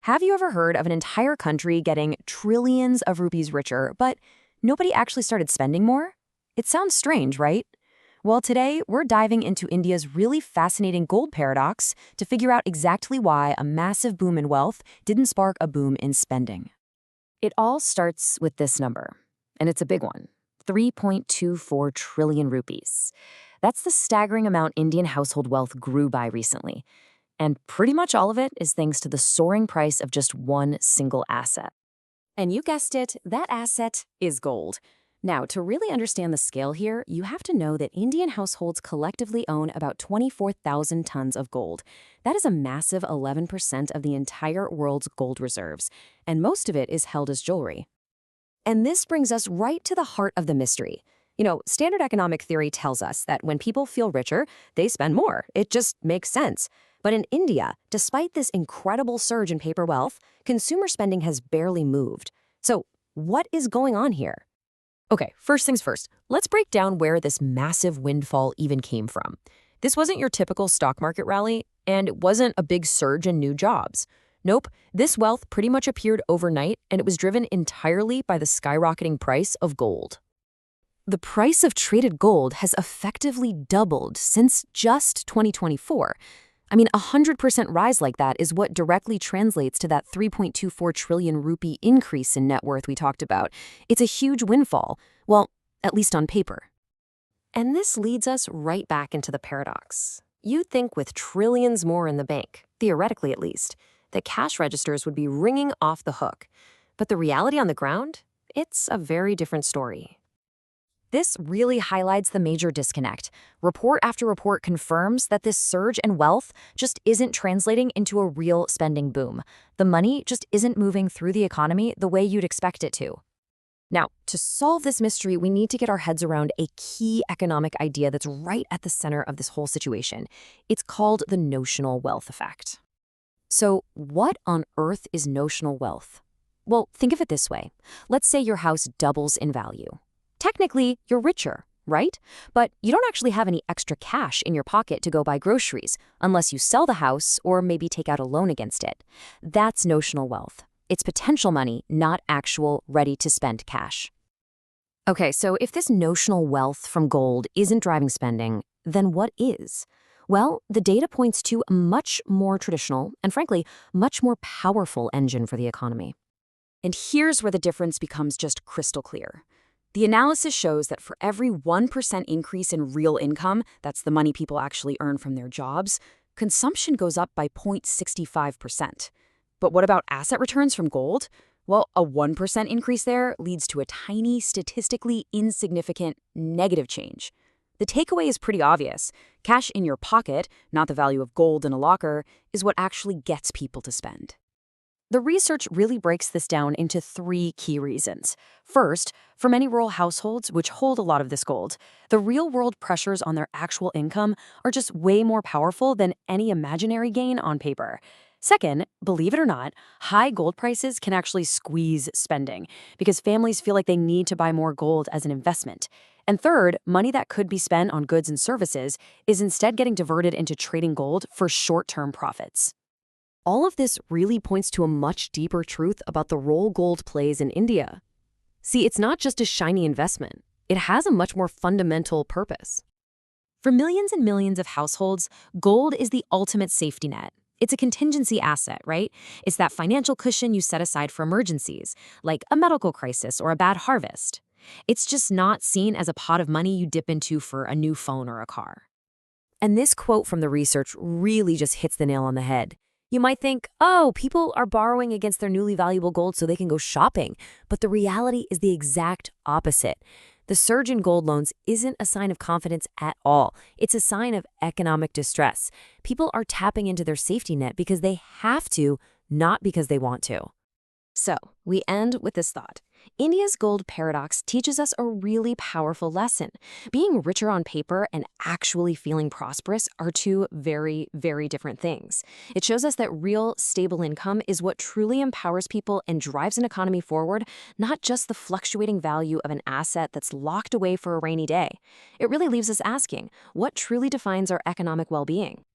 Have you ever heard of an entire country getting trillions of rupees richer, but nobody actually started spending more? It sounds strange, right? Well, today we're diving into India's really fascinating gold paradox to figure out exactly why a massive boom in wealth didn't spark a boom in spending. It all starts with this number, and it's a big one: 3.24 trillion rupees. That's the staggering amount Indian household wealth grew by recently. And pretty much all of it is thanks to the soaring price of just one single asset. And you guessed it, that asset is gold. Now, to really understand the scale here, you have to know that Indian households collectively own about 24,000 tons of gold. That is a massive 11% of the entire world's gold reserves, and most of it is held as jewelry. And this brings us right to the heart of the mystery. Standard economic theory tells us that when people feel richer, they spend more. It just makes sense. But in India, despite this incredible surge in paper wealth, consumer spending has barely moved. So what is going on here? Okay, first things first, let's break down where this massive windfall even came from. This wasn't your typical stock market rally, and it wasn't a big surge in new jobs. Nope, this wealth pretty much appeared overnight, and it was driven entirely by the skyrocketing price of gold. The price of traded gold has effectively doubled since just 2024. I mean, a 100% rise like that is what directly translates to that 3.24 trillion rupee increase in net worth we talked about. It's a huge windfall. Well, at least on paper. And this leads us right back into the paradox. You'd think with trillions more in the bank, theoretically at least, that cash registers would be ringing off the hook. But the reality on the ground? It's a very different story. This really highlights the major disconnect. Report after report confirms that this surge in wealth just isn't translating into a real spending boom. The money just isn't moving through the economy the way you'd expect it to. Now, to solve this mystery, we need to get our heads around a key economic idea that's right at the center of this whole situation. It's called the notional wealth effect. So, what on earth is notional wealth? Well, think of it this way. Let's say your house doubles in value. Technically, you're richer, right? But you don't actually have any extra cash in your pocket to go buy groceries, unless you sell the house or maybe take out a loan against it. That's notional wealth. It's potential money, not actual ready-to-spend cash. Okay, so if this notional wealth from gold isn't driving spending, then what is? Well, the data points to a much more traditional and, frankly, much more powerful engine for the economy. And here's where the difference becomes just crystal clear. The analysis shows that for every 1% increase in real income, that's the money people actually earn from their jobs, consumption goes up by 0.65%. But what about asset returns from gold? Well, a 1% increase there leads to a tiny, statistically insignificant negative change. The takeaway is pretty obvious. Cash in your pocket, not the value of gold in a locker, is what actually gets people to spend. The research really breaks this down into three key reasons. First, for many rural households, which hold a lot of this gold, the real-world pressures on their actual income are just way more powerful than any imaginary gain on paper. Second, believe it or not, high gold prices can actually squeeze spending because families feel like they need to buy more gold as an investment. And third, money that could be spent on goods and services is instead getting diverted into trading gold for short-term profits. All of this really points to a much deeper truth about the role gold plays in India. See, it's not just a shiny investment. It has a much more fundamental purpose. For millions and millions of households, gold is the ultimate safety net. It's a contingency asset, right? It's that financial cushion you set aside for emergencies, like a medical crisis or a bad harvest. It's just not seen as a pot of money you dip into for a new phone or a car. And this quote from the research really just hits the nail on the head. You might think, oh, people are borrowing against their newly valuable gold so they can go shopping. But the reality is the exact opposite. The surge in gold loans isn't a sign of confidence at all. It's a sign of economic distress. People are tapping into their safety net because they have to, not because they want to. So, we end with this thought. India's gold paradox teaches us a really powerful lesson. Being richer on paper and actually feeling prosperous are two very, very different things. It shows us that real, stable income is what truly empowers people and drives an economy forward, not just the fluctuating value of an asset that's locked away for a rainy day. It really leaves us asking, what truly defines our economic well-being?